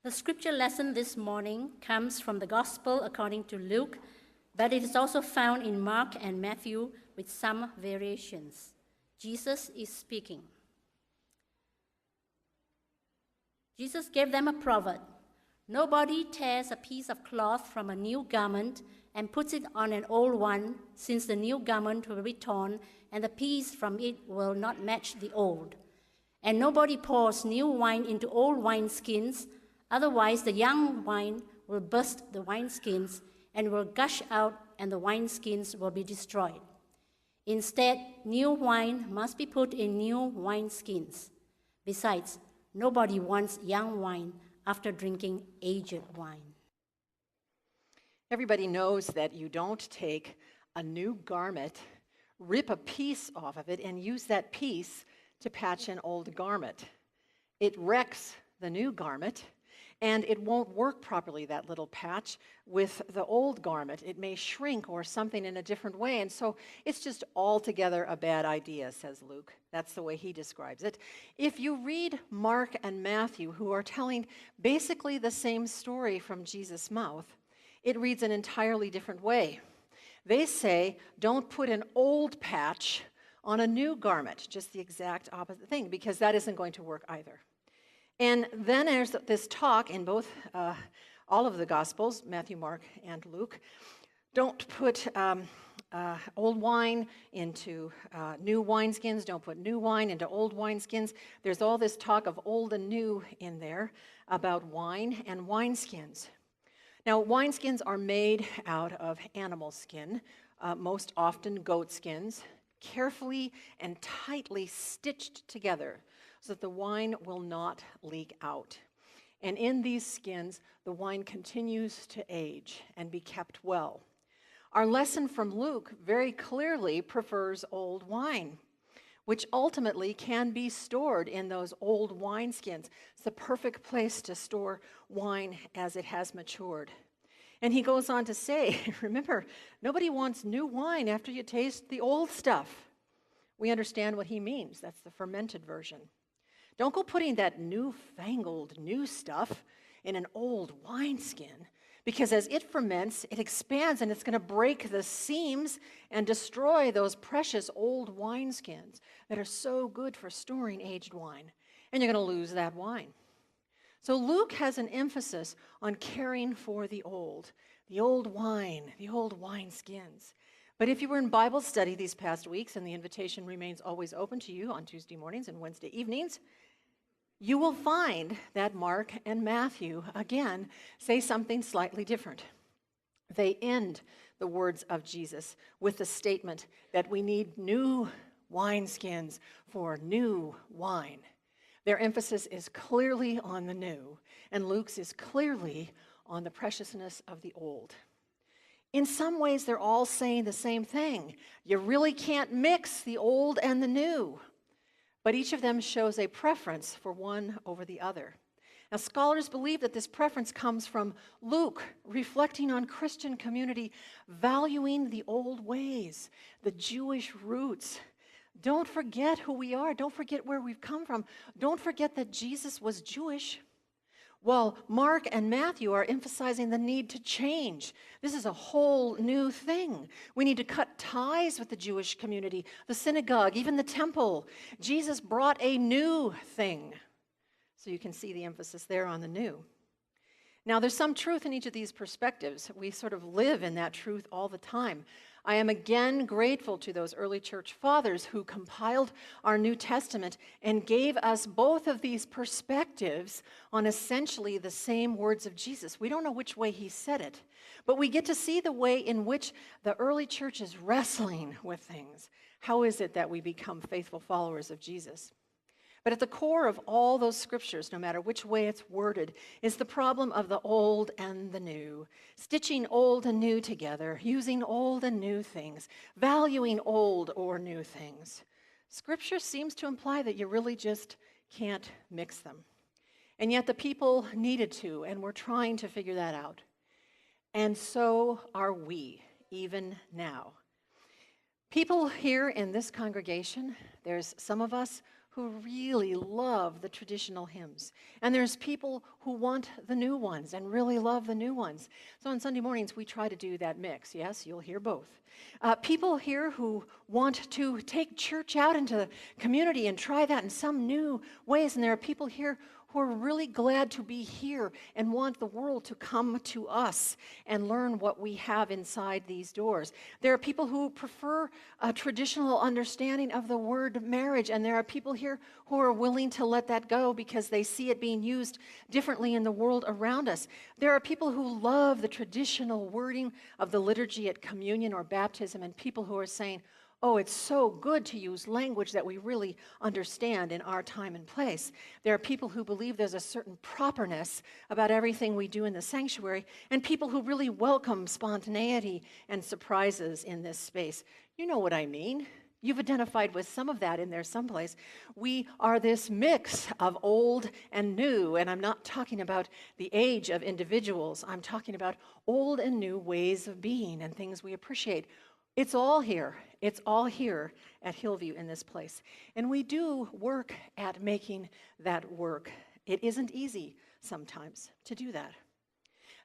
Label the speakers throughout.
Speaker 1: The scripture lesson this morning comes from the Gospel according to Luke, but it is also found in Mark and Matthew with some variations. Jesus is speaking. Jesus gave them a proverb. Nobody tears a piece of cloth from a new garment and puts it on an old one, since the new garment will be torn and the piece from it will not match the old. And nobody pours new wine into old wineskins, otherwise the young wine will burst the wineskins and will gush out, and the wineskins will be destroyed. Instead, new wine must be put in new wineskins. Besides, nobody wants young wine after drinking aged wine.
Speaker 2: Everybody knows that you don't take a new garment, rip a piece off of it, and use that piece to patch an old garment. It wrecks the new garment, and it won't work properly, that little patch, with the old garment. It may shrink or something in a different way, and so it's just altogether a bad idea, says Luke. That's the way he describes it. If you read Mark and Matthew, who are telling basically the same story from Jesus' mouth, it reads an entirely different way. They say, don't put an old patch on a new garment, just the exact opposite thing, because that isn't going to work either. And then there's this talk in both, all of the Gospels, Matthew, Mark, and Luke. Don't put old wine into new wineskins. Don't put new wine into old wineskins. There's all this talk of old and new in there about wine and wineskins. Now, wineskins are made out of animal skin, most often goat skins, carefully and tightly stitched together so that the wine will not leak out. And in these skins, the wine continues to age and be kept well. Our lesson from Luke very clearly prefers old wine, which ultimately can be stored in those old wineskins. It's the perfect place to store wine as it has matured. And he goes on to say, remember, nobody wants new wine after you taste the old stuff. We understand what he means. That's the fermented version. Don't go putting that newfangled new stuff in an old wineskin, because as it ferments, it expands and it's going to break the seams and destroy those precious old wineskins that are so good for storing aged wine. And you're going to lose that wine. So Luke has an emphasis on caring for the old wine, the old wineskins. But if you were in Bible study these past weeks, and the invitation remains always open to you on Tuesday mornings and Wednesday evenings, you will find that Mark and Matthew, again, say something slightly different. They end the words of Jesus with the statement that we need new wineskins for new wine. Their emphasis is clearly on the new, and Luke's is clearly on the preciousness of the old. In some ways, they're all saying the same thing. You really can't mix the old and the new. But each of them shows a preference for one over the other. Now, scholars believe that this preference comes from Luke reflecting on Christian community, valuing the old ways, the Jewish roots. Don't forget who we are. Don't forget where we've come from. Don't forget that Jesus was Jewish. While Mark and Matthew are emphasizing the need to change. This is a whole new thing. We need to cut ties with the Jewish community, the synagogue, even the temple. Jesus brought a new thing. So you can see the emphasis there on the new. Now, there's some truth in each of these perspectives. We sort of live in that truth all the time. I am again grateful to those early church fathers who compiled our New Testament and gave us both of these perspectives on essentially the same words of Jesus. We don't know which way he said it, but we get to see the way in which the early church is wrestling with things. How is it that we become faithful followers of Jesus? But at the core of all those scriptures, no matter which way it's worded, is the problem of the old and the new, stitching old and new together, using old and new things, valuing old or new things. Scripture seems to imply that you really just can't mix them. And yet the people needed to, and we're trying to figure that out. And so are we, even now. People here in this congregation, there's some of us who really love the traditional hymns. And there's people who want the new ones and really love the new ones. So on Sunday mornings, we try to do that mix. Yes, you'll hear both. People here who want to take church out into the community and try that in some new ways. And there are people here who are really glad to be here and want the world to come to us and learn what we have inside these doors. There are people who prefer a traditional understanding of the word marriage, and there are people here who are willing to let that go because they see it being used differently in the world around us. There are people who love the traditional wording of the liturgy at communion or baptism, and people who are saying, oh, it's so good to use language that we really understand in our time and place. There are people who believe there's a certain properness about everything we do in the sanctuary, and people who really welcome spontaneity and surprises in this space. You know what I mean. You've identified with some of that in there someplace. We are this mix of old and new, and I'm not talking about the age of individuals. I'm talking about old and new ways of being and things we appreciate. It's all here. It's all here at Hillview in this place. And we do work at making that work. It isn't easy sometimes to do that.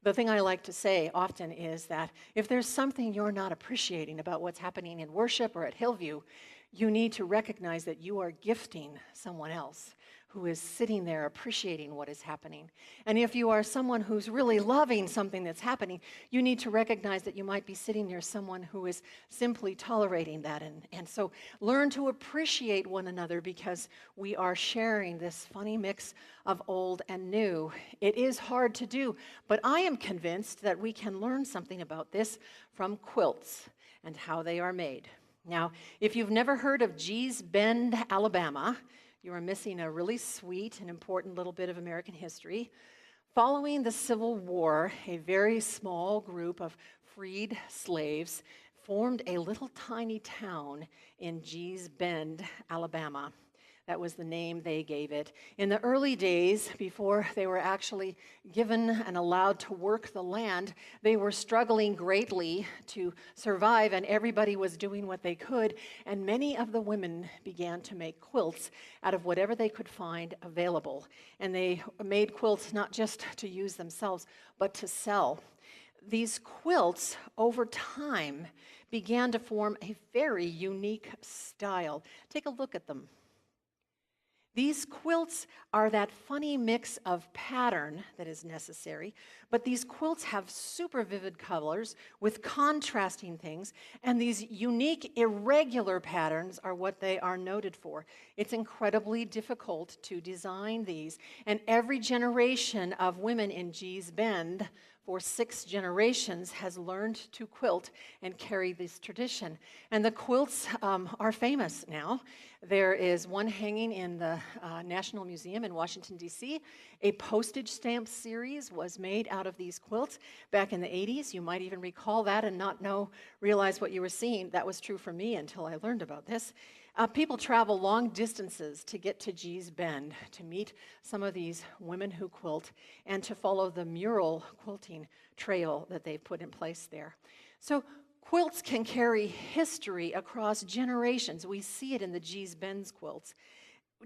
Speaker 2: The thing I like to say often is that if there's something you're not appreciating about what's happening in worship or at Hillview, you need to recognize that you are gifting someone else who is sitting there appreciating what is happening. And if you are someone who's really loving something that's happening, you need to recognize that you might be sitting near someone who is simply tolerating that. And so learn to appreciate one another because we are sharing this funny mix of old and new. It is hard to do, but I am convinced that we can learn something about this from quilts and how they are made. Now, if you've never heard of Gee's Bend, Alabama, you are missing a really sweet and important little bit of American history. Following the Civil War, a very small group of freed slaves formed a little tiny town in Gee's Bend, Alabama. That was the name they gave it. In the early days, before they were actually given and allowed to work the land, they were struggling greatly to survive, and everybody was doing what they could. And many of the women began to make quilts out of whatever they could find available. And they made quilts not just to use themselves, but to sell. These quilts, over time, began to form a very unique style. Take a look at them. These quilts are that funny mix of pattern that is necessary, but these quilts have super vivid colors with contrasting things, and these unique, irregular patterns are what they are noted for. It's incredibly difficult to design these, and every generation of women in Gee's Bend for 6 generations has learned to quilt and carry this tradition. And the quilts are famous now. There is one hanging in the National Museum in Washington, D.C. A postage stamp series was made out of these quilts back in the 80s. You might even recall that and not realize what you were seeing. That was true for me until I learned about this. People travel long distances to get to Gee's Bend to meet some of these women who quilt and to follow the mural quilting trail that they've put in place there. So quilts can carry history across generations. We see it in the Gee's Bend quilts.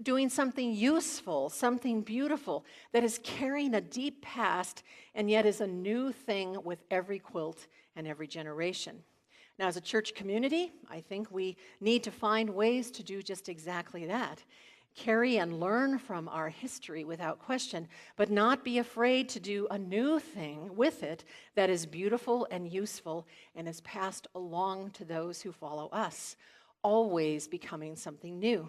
Speaker 2: Doing something useful, something beautiful that is carrying a deep past and yet is a new thing with every quilt and every generation. Now, as a church community, I think we need to find ways to do just exactly that. Carry and learn from our history without question, but not be afraid to do a new thing with it that is beautiful and useful and is passed along to those who follow us, always becoming something new.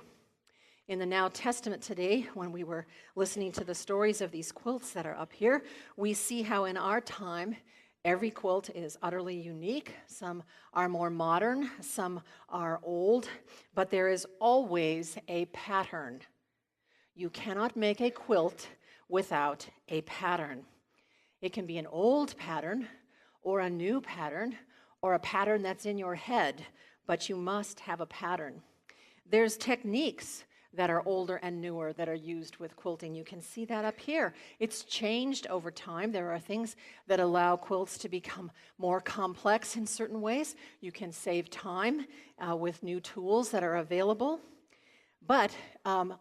Speaker 2: In the Now Testament today, when we were listening to the stories of these quilts that are up here, we see how in our time, every quilt is utterly unique. Some are more modern, some are old, but there is always a pattern. You cannot make a quilt without a pattern. It can be an old pattern, or a new pattern, or a pattern that's in your head, but you must have a pattern. There's techniques that are older and newer that are used with quilting. You can see that up here. It's changed over time. There are things that allow quilts to become more complex in certain ways. You can save time with new tools that are available. But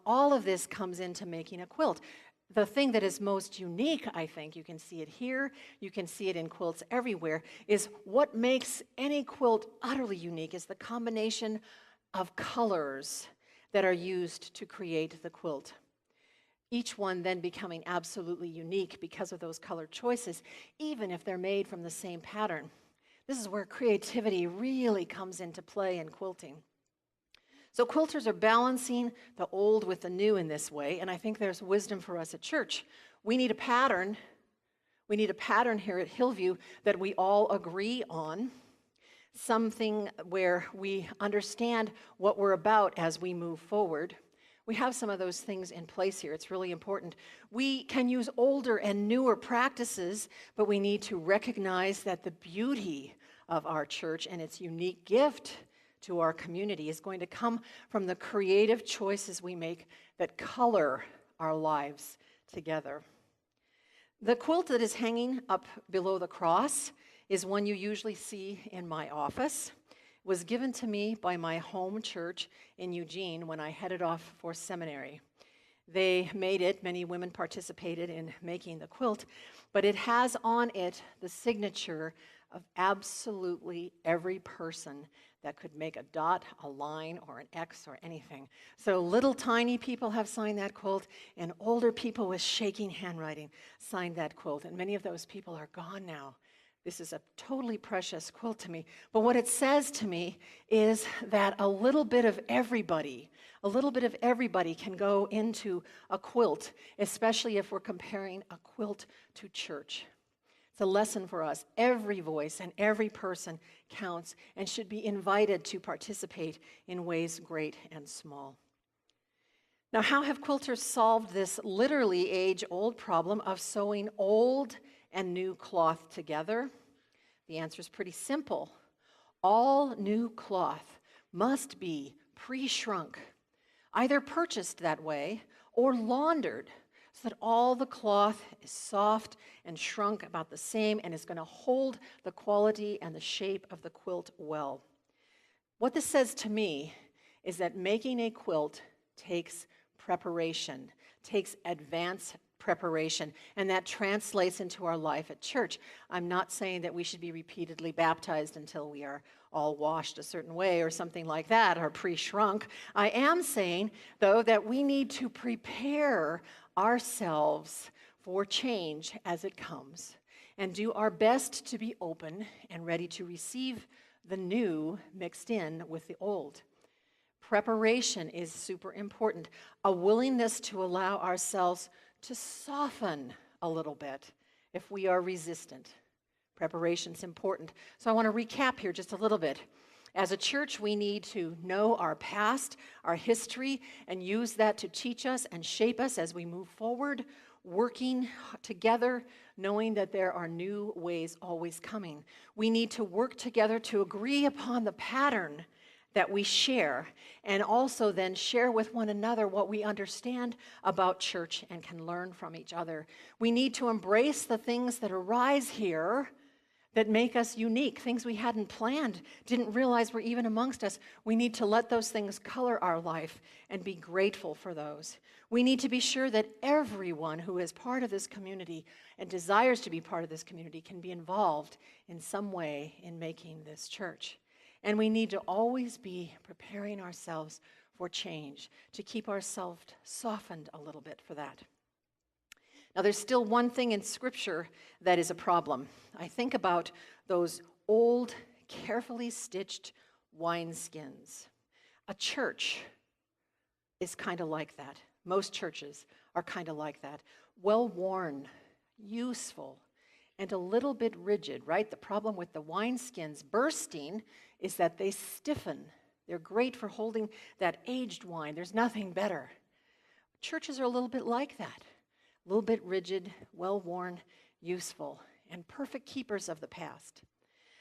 Speaker 2: all of this comes into making a quilt. The thing that is most unique, I think, you can see it here, you can see it in quilts everywhere, is what makes any quilt utterly unique is the combination of colors that are used to create the quilt. Each one then becoming absolutely unique because of those color choices, even if they're made from the same pattern. This is where creativity really comes into play in quilting. So quilters are balancing the old with the new in this way, and I think there's wisdom for us at church. We need a pattern. We need a pattern here at Hillview that we all agree on, something where we understand what we're about as we move forward. We have some of those things in place here. It's really important. We can use older and newer practices, but we need to recognize that the beauty of our church and its unique gift to our community is going to come from the creative choices we make that color our lives together. The quilt that is hanging up below the cross is one you usually see in my office. It was given to me by my home church in Eugene when I headed off for seminary. They made it, many women participated in making the quilt, but it has on it the signature of absolutely every person that could make a dot, a line, or an X, or anything. So little tiny people have signed that quilt, and older people with shaking handwriting signed that quilt, and many of those people are gone now. This is a totally precious quilt to me. But what it says to me is that a little bit of everybody can go into a quilt, especially if we're comparing a quilt to church. It's a lesson for us. Every voice and every person counts and should be invited to participate in ways great and small. Now, how have quilters solved this literally age-old problem of sewing old and new cloth together? The answer is pretty simple. All new cloth must be pre-shrunk, either purchased that way or laundered, so that all the cloth is soft and shrunk about the same and is going to hold the quality and the shape of the quilt well. What this says to me is that making a quilt takes preparation, takes advanced preparation, and that translates into our life at church. I'm not saying that we should be repeatedly baptized until we are all washed a certain way or something like that, or pre-shrunk. I am saying, though, that we need to prepare ourselves for change as it comes and do our best to be open and ready to receive the new mixed in with the old. Preparation is super important. A willingness to allow ourselves to soften a little bit if we are resistant. Preparation's important. So I want to recap here just a little bit. As a church, we need to know our past, our history, and use that to teach us and shape us as we move forward, working together, knowing that there are new ways always coming. We need to work together to agree upon the pattern that we share, and also then share with one another what we understand about church and can learn from each other. We need to embrace the things that arise here that make us unique, things we hadn't planned, didn't realize were even amongst us. We need to let those things color our life and be grateful for those. We need to be sure that everyone who is part of this community and desires to be part of this community can be involved in some way in making this church. And we need to always be preparing ourselves for change, to keep ourselves softened a little bit for that. Now, there's still one thing in Scripture that is a problem. I think about those old, carefully stitched wineskins. A church is kind of like that. Most churches are kind of like that. Well-worn, useful, and a little bit rigid, right? The problem with the wineskins bursting is that they stiffen. They're great for holding that aged wine. There's nothing better. Churches are a little bit like that. A little bit rigid, well-worn, useful, and perfect keepers of the past.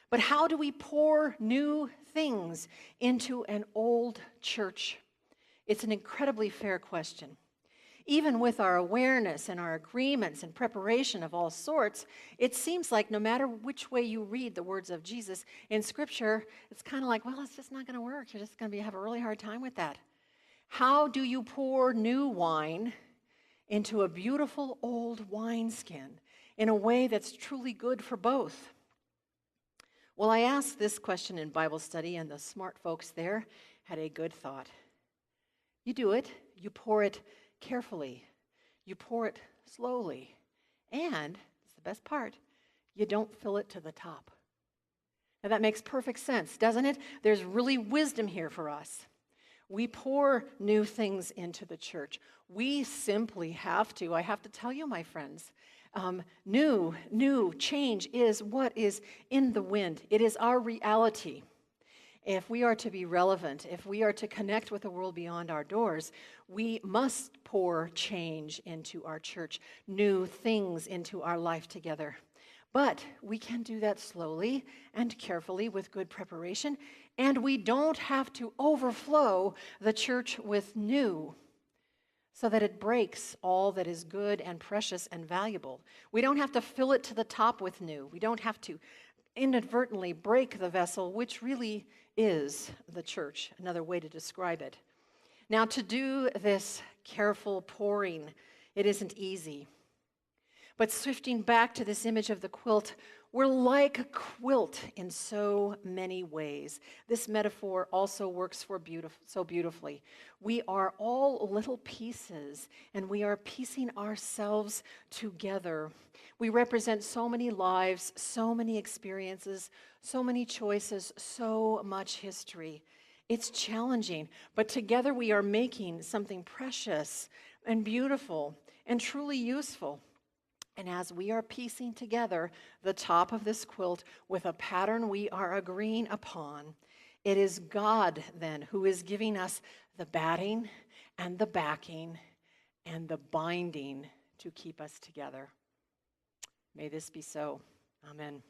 Speaker 2: But how do we pour new things into an old church? It's an incredibly fair question. Even with our awareness and our agreements and preparation of all sorts, it seems like no matter which way you read the words of Jesus in Scripture, it's kind of like, well, it's just not going to work. You're just going to have a really hard time with that. How do you pour new wine into a beautiful old wineskin in a way that's truly good for both? Well, I asked this question in Bible study, and the smart folks there had a good thought. You do it, you pour it carefully, you pour it slowly, and, it's the best part, you don't fill it to the top. Now that makes perfect sense, doesn't it? There's really wisdom here for us. We pour new things into the church. We simply have to. I have to tell you, my friends, new change is what is in the wind. It is our reality. If we are to be relevant, if we are to connect with the world beyond our doors, we must pour change into our church, new things into our life together. But we can do that slowly and carefully with good preparation, and we don't have to overflow the church with new so that it breaks all that is good and precious and valuable. We don't have to fill it to the top with new. We don't have to inadvertently break the vessel, which really is the church, another way to describe it. Now, to do this careful pouring, it isn't easy. But shifting back to this image of the quilt, we're like a quilt in so many ways. This metaphor also works so beautifully. We are all little pieces, and we are piecing ourselves together. We represent so many lives, so many experiences, so many choices, so much history. It's challenging, but together we are making something precious and beautiful and truly useful. And as we are piecing together the top of this quilt with a pattern we are agreeing upon, it is God then who is giving us the batting and the backing and the binding to keep us together. May this be so. Amen.